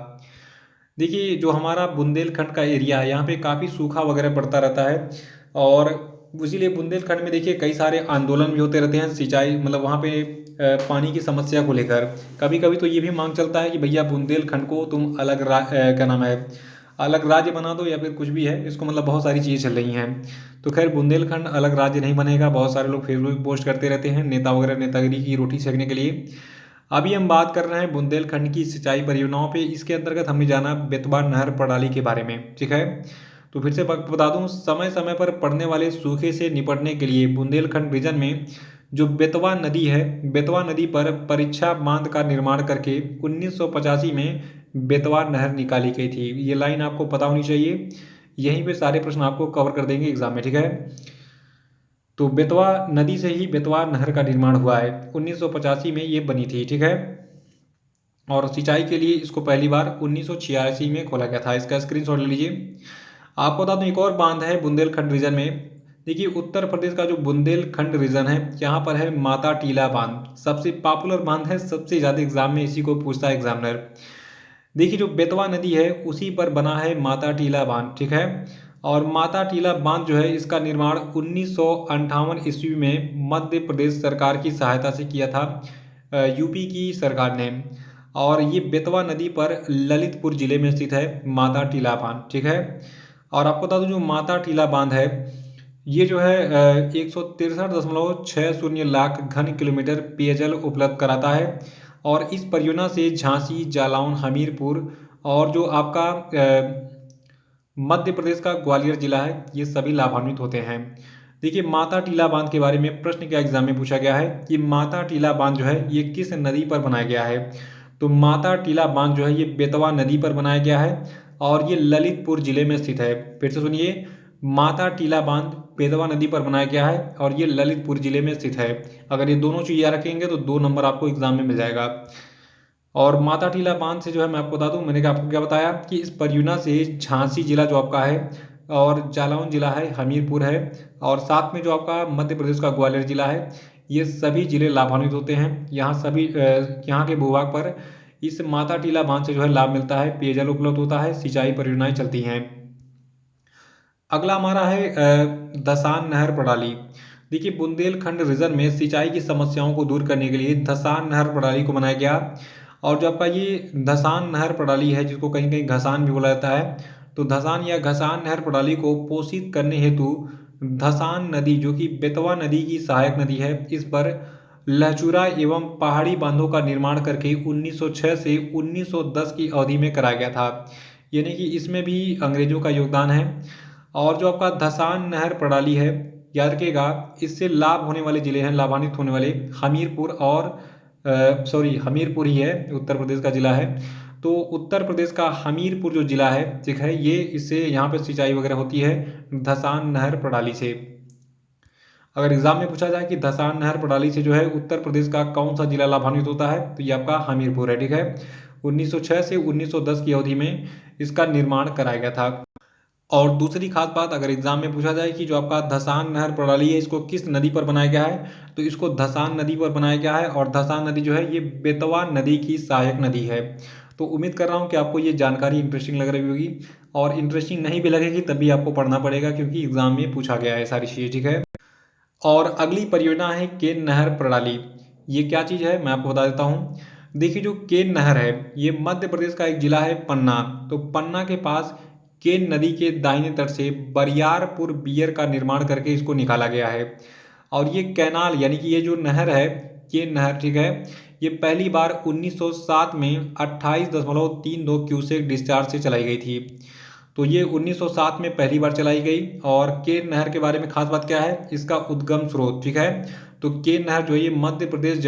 देखिए जो हमारा बुंदेलखंड का एरिया है यहाँ पे काफ़ी सूखा वगैरह पड़ता रहता है, और इसीलिए बुंदेलखंड में देखिए कई सारे आंदोलन भी होते रहते हैं सिंचाई, मतलब वहाँ पे पानी की समस्या को लेकर। कभी कभी तो ये भी मांग चलता है कि भैया बुंदेलखंड को तुम अलग क्या नाम है, अलग राज्य बना दो, या फिर कुछ भी है इसको, मतलब बहुत सारी चीज़ें चल रही हैं। तो खैर बुंदेलखंड अलग राज्य नहीं बनेगा, बहुत सारे लोग फेसबुक पोस्ट करते रहते हैं, नेता वगैरह नेतागिरी की रोटी सेकने के लिए। अभी हम बात कर रहे हैं बुंदेलखंड की सिंचाई परियोजनाओं पे। इसके अंतर्गत हमने जाना बेतवा नहर प्रणाली के बारे में, ठीक है। तो फिर से बता दूं, समय समय पर पड़ने वाले सूखे से निपटने के लिए बुंदेलखंड रीजन में जो बेतवा नदी है, बेतवा नदी पर परीक्षा बांध का निर्माण करके 1985 में बेतवा नहर निकाली गई थी। ये लाइन आपको पता होनी चाहिए, यहीं पे सारे प्रश्न आपको कवर कर देंगे एग्जाम में, ठीक है। तो बेतवा नदी से ही बेतवा नहर का निर्माण हुआ है, 1985 में ये बनी थी, ठीक है। और सिंचाई के लिए इसको पहली बार 1986 में खोला गया था। इसका स्क्रीनशॉट ले लीजिए। आपको बता दूं एक और बांध है बुंदेलखंड रीजन में। देखिए उत्तर प्रदेश का जो बुंदेलखंड रीजन है यहाँ पर है माता टीला बांध, सबसे पॉपुलर बांध है, सबसे ज़्यादा एग्जाम में इसी को पूछता है एग्जामिनर। देखिए जो बेतवा नदी है उसी पर बना है माता टीला बांध, ठीक है। और माता टीला बांध जो है इसका निर्माण 1958 ईस्वी में मध्य प्रदेश सरकार की सहायता से किया था, यूपी की सरकार ने। और ये बेतवा नदी पर ललितपुर जिले में स्थित है माता टीला बांध, ठीक है। और आपको बता दूं जो माता टीला बांध है ये जो है 163.60 लाख घन किलोमीटर पेयजल उपलब्ध कराता है। और इस परियोजना से झांसी, जालौन, हमीरपुर और जो आपका मध्य प्रदेश का ग्वालियर जिला है ये सभी लाभान्वित होते हैं। देखिए माता टीला बांध के बारे में प्रश्न क्या एग्जाम में पूछा गया है कि माता टीला बांध जो है ये किस नदी पर बनाया गया है। तो माता टीला बांध जो है ये बेतवा नदी पर बनाया गया है और ये ललितपुर जिले में स्थित है। फिर से सुनिए, माता टीला बांध बेतवा नदी पर बनाया गया है और ये ललितपुर जिले में स्थित है। अगर ये दोनों चीज़ याद रखेंगे तो 2 नंबर आपको एग्जाम में मिल जाएगा। और माता टीला बांध से जो है मैं आपको बता दूं, मैंने आपको क्या बताया कि इस परियोजना से झांसी जिला जो आपका है और जालौन जिला है, हमीरपुर है, और साथ में जो आपका मध्य प्रदेश का ग्वालियर जिला है, ये सभी जिले लाभान्वित होते हैं। यहाँ सभी यहाँ के भूभाग पर इस माता टीला बांध से जो है लाभ मिलता है, पेयजल उपलब्ध होता है, सिंचाई परियोजनाएं चलती हैं। अगला हमारा है धसान नहर प्रणाली। देखिए बुंदेलखंड रीजन में सिंचाई की समस्याओं को दूर करने के लिए धसान नहर प्रणाली को बनाया गया। और जो आपका ये धसान नहर प्रणाली है जिसको कहीं कहीं घसान भी बोला जाता है, तो धसान या घसान नहर प्रणाली को पोषित करने हेतु धसान नदी जो कि बेतवा नदी की सहायक नदी है, इस पर लहचूरा एवं पहाड़ी बांधों का निर्माण करके 1906 से 1910 की अवधि में कराया गया था। यानी कि इसमें भी अंग्रेजों का योगदान है। और जो आपका धसान नहर प्रणाली है, याद रखिएगा इससे लाभ होने वाले जिले हैं, लाभान्वित होने वाले हमीरपुर और हमीरपुर ही है, उत्तर प्रदेश का जिला है। तो उत्तर प्रदेश का हमीरपुर जो जिला है, ठीक है, ये इससे यहाँ पे सिंचाई वगैरह होती है धसान नहर प्रणाली से। अगर एग्जाम में पूछा जाए कि धसान नहर प्रणाली से जो है उत्तर प्रदेश का कौन सा जिला लाभान्वित होता है, तो ये आपका हमीरपुर है, ठीक है। 1906 से 1910 की अवधि में इसका निर्माण कराया गया था। और दूसरी खास बात, अगर एग्जाम में पूछा जाए कि जो आपका धसान नहर प्रणाली है इसको किस नदी पर बनाया गया है, तो इसको धसान नदी पर बनाया गया है। और धसान नदी जो है ये बेतवा नदी की सहायक नदी है। तो उम्मीद कर रहा हूँ कि आपको ये जानकारी इंटरेस्टिंग लग रही होगी, और इंटरेस्टिंग नहीं भी लगेगी तभी आपको पढ़ना पड़ेगा क्योंकि एग्जाम में पूछा गया है सारी चीज़ें, ठीक है। और अगली परियोजना है केन नहर प्रणाली। ये क्या चीज़ है मैं आपको बता देता हूँ। देखिए जो केन नहर है ये मध्य प्रदेश का एक जिला है पन्ना। तो पन्ना के पास केन नदी के दाहिने तट से बरियारपुर बियर का निर्माण करके इसको निकाला गया है। और ये कैनाल यानी कि ये जो नहर है, केन नहर, ठीक है, ये पहली बार 1907 में 28.32 क्यूसेक डिस्चार्ज से चलाई गई थी। तो ये 1907 में पहली बार चलाई गई। और केन नहर के बारे में खास बात क्या है, इसका उद्गम स्रोत, ठीक है। तो केन नहर जो है ये मध्य प्रदेश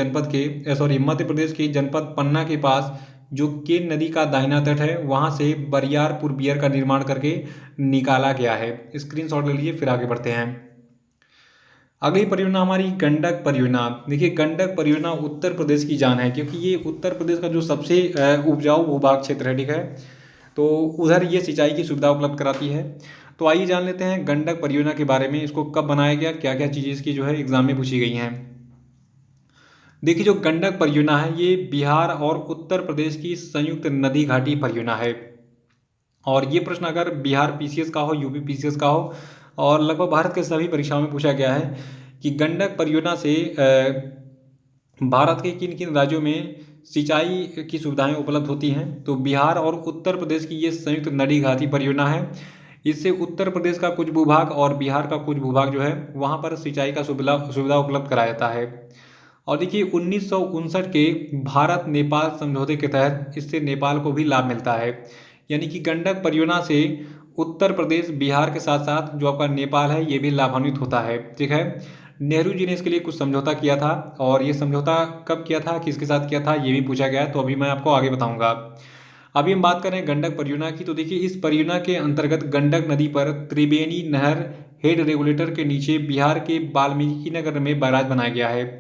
के जनपद पन्ना के पास जो केन नदी का दाहिना तट है वहां से बरियारपुर बियर का निर्माण करके निकाला गया है। स्क्रीनशॉट ले लीजिए, फिर आगे बढ़ते हैं। अगली परियोजना हमारी गंडक परियोजना। देखिए गंडक परियोजना उत्तर प्रदेश की जान है, क्योंकि ये उत्तर प्रदेश का जो सबसे उपजाऊ भूभाग क्षेत्र है, ठीक है, तो उधर ये सिंचाई की सुविधा उपलब्ध कराती है। तो आइए जान लेते हैं गंडक परियोजना के बारे में, इसको कब बनाया गया, क्या क्या चीज़ें इसकी जो है एग्जाम में पूछी गई हैं। देखिए जो गंडक परियोजना है ये बिहार और उत्तर प्रदेश की संयुक्त नदी घाटी परियोजना है। और ये प्रश्न अगर बिहार पीसीएस का हो, यूपी पीसीएस का हो, और लगभग भारत के सभी परीक्षाओं में पूछा गया है कि गंडक परियोजना से भारत के किन किन राज्यों में सिंचाई की सुविधाएं उपलब्ध होती हैं। तो बिहार और उत्तर प्रदेश की ये संयुक्त नदी घाटी परियोजना है। इससे उत्तर प्रदेश का कुछ भूभाग और बिहार का कुछ भूभाग जो है वहाँ पर सिंचाई का सुविधा उपलब्ध कराया जाता है। और देखिए 1959 के भारत नेपाल समझौते के तहत इससे नेपाल को भी लाभ मिलता है। यानी कि गंडक परियोजना से उत्तर प्रदेश, बिहार के साथ साथ जो आपका नेपाल है ये भी लाभान्वित होता है, ठीक है। नेहरू जी ने इसके लिए कुछ समझौता किया था, और ये समझौता कब किया था, किसके साथ किया था, ये भी पूछा गया है। तो अभी मैं आपको आगे बताऊंगा। अभी हम बात करें गंडक परियोजना की। तो देखिए इस परियोजना के अंतर्गत गंडक नदी पर त्रिवेणी नहर हेड रेगुलेटर के नीचे बिहार के वाल्मीकि नगर में बैराज बनाया गया है।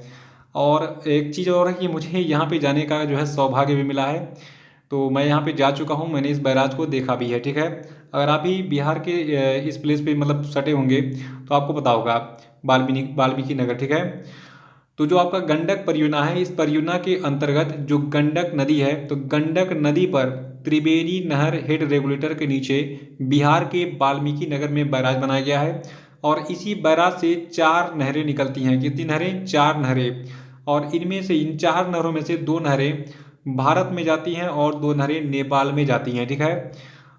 और एक चीज़ और है कि मुझे यहाँ पे जाने का जो है सौभाग्य भी मिला है। तो मैं यहाँ पे जा चुका हूँ, मैंने इस बैराज को देखा भी है, ठीक है। अगर आप भी बिहार के इस प्लेस पे मतलब सटे होंगे तो आपको पता होगा, वाल्मीकि नगर, ठीक है। तो जो आपका गंडक परियोजना है, इस परियोजना के अंतर्गत जो गंडक नदी है, तो गंडक नदी पर त्रिवेणी नहर हेड रेगुलेटर के नीचे बिहार के वाल्मीकि नगर में बैराज बनाया गया है। और इसी बैराज से 4 नहरें निकलती हैं। कितनी नहरें? 4 नहरें। और इनमें से इन 4 नहरों में से 2 नहरें भारत में जाती हैं और 2 नहरें नेपाल में जाती हैं, ठीक है।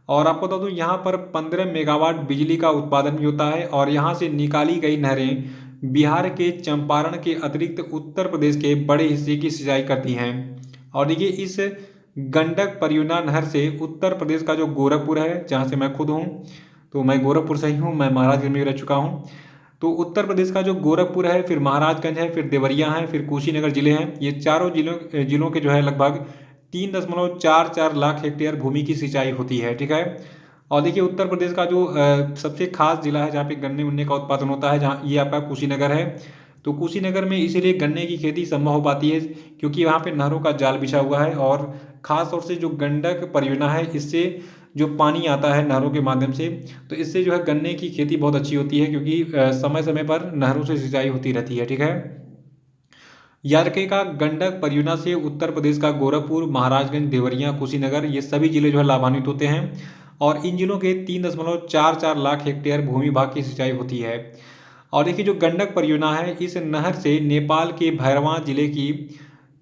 और आपको बता दूं यहाँ पर 15 मेगावाट बिजली का उत्पादन भी होता है। और यहाँ से निकाली गई नहरें बिहार के चंपारण के अतिरिक्त उत्तर प्रदेश के बड़े हिस्से की सिंचाई करती हैं। और देखिए इस गंडक परियोजना नहर से उत्तर प्रदेश का जो गोरखपुर है, जहाँ से मैं खुद हूँ, तो मैं गोरखपुर से ही हूँ, मैं महाराजगंज में रह चुका हूँ। तो उत्तर प्रदेश का जो गोरखपुर है, फिर महाराजगंज है, फिर देवरिया है, फिर कुशीनगर जिले हैं, ये चारों जिलों के जो है लगभग 3.44 लाख हेक्टेयर भूमि की सिंचाई होती है, ठीक है। और देखिए उत्तर प्रदेश का जो सबसे खास जिला है जहाँ पे गन्ने उन्ने का उत्पादन होता है, जहाँ ये आपका कुशीनगर है। तो कुशीनगर में इसीलिए गन्ने की खेती संभव हो पाती है क्योंकि वहाँ पे नहरों का जाल बिछा हुआ है। और ख़ास तौर से जो गंडक परियोजना है, इससे जो पानी आता है नहरों के माध्यम से, तो इससे जो है गन्ने की खेती बहुत अच्छी होती है, क्योंकि समय समय पर नहरों से सिंचाई होती रहती है, ठीक है। याद रखिएगा गंडक परियोजना से उत्तर प्रदेश का गोरखपुर, महाराजगंज, देवरिया, कुशीनगर ये सभी जिले जो है लाभान्वित होते हैं। और इन जिलों के 3.44 लाख हेक्टेयर भूमि भाग की सिंचाई होती है। और देखिए जो गंडक परियोजना है, इस नहर से नेपाल के भैरवा जिले की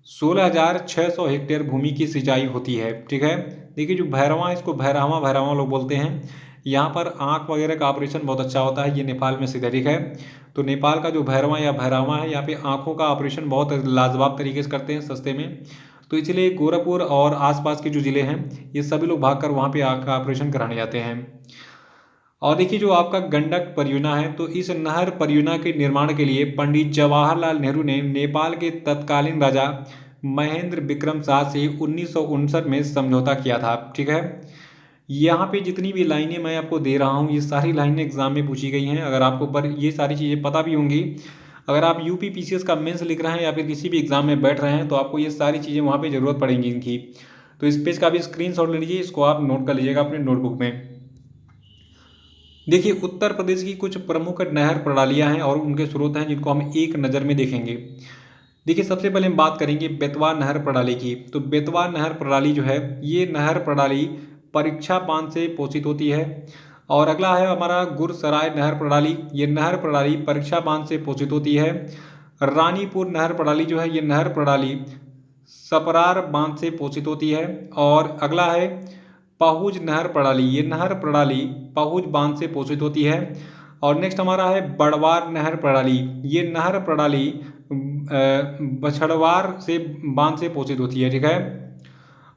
16,600 हेक्टेयर भूमि की सिंचाई होती है, ठीक है। देखिए जो भैरवा, इसको भैरवा लोग बोलते हैं। यहाँ पर आँख वगैरह का ऑपरेशन बहुत अच्छा होता है, ये नेपाल में स्थित है, ठीक है। तो नेपाल का जो भैरवा या भैरवा है, यहाँ पे आँखों का ऑपरेशन बहुत लाजवाब तरीके से करते हैं, सस्ते में। तो इसलिए गोरखपुर और आसपास के जो ज़िले हैं, ये सभी लोग भागकर वहाँ पे आँख का ऑपरेशन कराने जाते हैं। और देखिए जो आपका गंडक परियोजना है, तो इस नहर परियोजना के निर्माण के लिए पंडित जवाहरलाल नेहरू ने नेपाल के तत्कालीन राजा महेंद्र विक्रम शाह से 1959 में समझौता किया था, ठीक है। यहाँ पे जितनी भी लाइनें मैं आपको दे रहा हूँ, ये सारी लाइनें एग्जाम में पूछी गई हैं। अगर आपको पर ये सारी चीज़ें पता भी होंगी, अगर आप यूपी पीसीएस का मेंस लिख रहे हैं या फिर किसी भी एग्जाम में बैठ रहे हैं, तो आपको ये सारी चीज़ें वहाँ पे ज़रूरत पड़ेंगी इनकी। तो इस पेज का भी स्क्रीनशॉट ले लीजिए, इसको आप नोट कर लीजिएगा अपने नोटबुक में। देखिए उत्तर प्रदेश की कुछ प्रमुख नहर प्रणालियां हैं और उनके स्रोत हैं, जिनको हम एक नज़र में देखेंगे। देखिए सबसे पहले हम बात करेंगे बेतवा नहर प्रणाली की। तो बेतवा नहर प्रणाली जो है, ये नहर प्रणाली परीक्षा बांध से पोषित होती है। और अगला है हमारा गुरसराय नहर प्रणाली। ये नहर प्रणाली परीक्षा बांध से पोषित होती है। रानीपुर नहर प्रणाली जो है, ये नहर प्रणाली सपरार बांध से पोषित होती है। और अगला है पहुज नहर प्रणाली, ये नहर प्रणाली पहुज बांध से पोषित होती है। और नेक्स्ट हमारा है बड़वार नहर प्रणाली, ये नहर प्रणाली बछड़वार से बांध से पोषित होती है, ठीक है।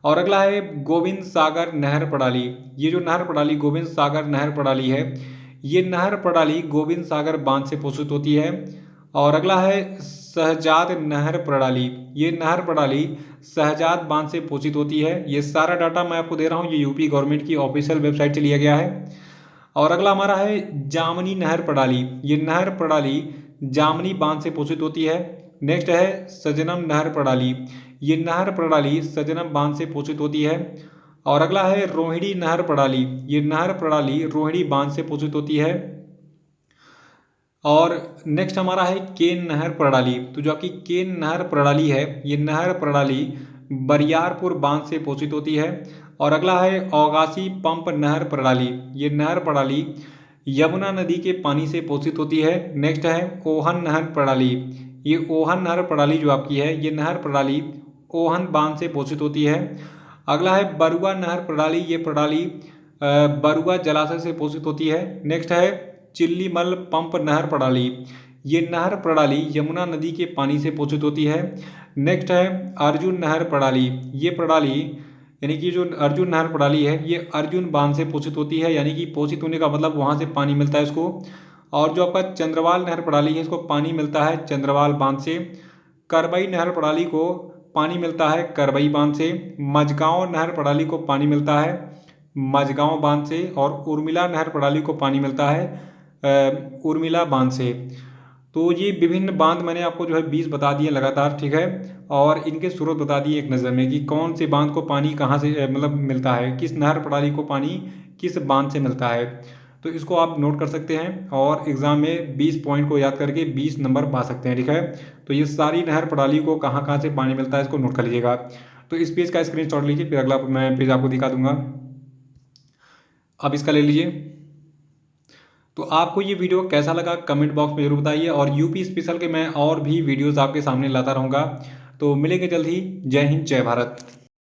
और अगला है गोविंद सागर नहर प्रणाली, ये जो नहर प्रणाली गोविंद सागर नहर प्रणाली है, ये नहर प्रणाली गोविंद सागर बांध से पोषित होती है। और अगला है शहजाद नहर प्रणाली, ये नहर प्रणाली शहजाद बांध से पोषित होती है। ये सारा डाटा मैं आपको दे रहा हूँ, ये यूपी गवर्नमेंट की ऑफिशियल वेबसाइट से लिया गया है। और अगला हमारा है जामनी नहर प्रणाली, ये नहर प्रणाली जामनी बांध से पोषित होती है। नेक्स्ट है सजनम नहर प्रणाली, ये नहर प्रणाली सजनम बांध से पोषित होती है। और अगला है रोहिणी नहर प्रणाली, ये नहर प्रणाली रोहिणी बांध से पोषित होती है। और नेक्स्ट हमारा है केन नहर प्रणाली, तो जो आपकी केन नहर प्रणाली है, ये नहर प्रणाली बरियारपुर बांध से पोषित होती है। और अगला है औगासी पंप नहर प्रणाली, ये नहर प्रणाली यमुना नदी के पानी से पोषित होती है। नेक्स्ट है ओहन नहर प्रणाली, ये ओहन नहर प्रणाली जो आपकी है, ये नहर प्रणाली ओहन बांध से पोषित होती है। अगला है बरुआ नहर प्रणाली, ये प्रणाली बरुआ जलाशय से पोषित होती है। नेक्स्ट है चिल्लीमल पंप नहर प्रणाली, ये नहर प्रणाली यमुना नदी के पानी से पोषित होती है। नेक्स्ट है अर्जुन नहर प्रणाली, ये प्रणाली यानी कि जो अर्जुन नहर प्रणाली है, ये अर्जुन बांध से पोषित होती है, यानी कि पोषित होने का मतलब वहाँ से पानी मिलता है इसको। और जो आपका चंद्रवाल नहर प्रणाली है, इसको पानी मिलता है चंद्रवाल बांध से। करबई नहर प्रणाली को पानी मिलता है करबई बांध से। मझगांव नहर प्रणाली को पानी मिलता है मझगांव बांध से। और उर्मिला नहर प्रणाली को पानी मिलता है उर्मिला बांध से। तो ये विभिन्न बांध मैंने आपको जो है 20 बता दिए लगातार, ठीक है। और इनके स्रोत बता दिए एक नज़र में कि कौन से बांध को पानी कहाँ से मतलब मिलता है, किस नहर प्रणाली को पानी किस बांध से मिलता है। तो इसको आप नोट कर सकते हैं और एग्जाम में 20 पॉइंट को याद करके 20 नंबर पा सकते हैं, ठीक है। तो ये सारी नहर प्रणाली को कहाँ कहाँ से पानी मिलता है इसको नोट कर लीजिएगा। तो इस पेज का स्क्रीनशॉट लीजिए, फिर अगला मैं पेज आपको दिखा दूंगा। अब इसका ले लीजिए। तो आपको ये वीडियो कैसा लगा कमेंट बॉक्स में जरूर बताइए, और यूपी स्पेशल के मैं और भी वीडियोस आपके सामने लाता रहूँगा। तो मिलेंगे जल्द ही। जय हिंद, जय भारत।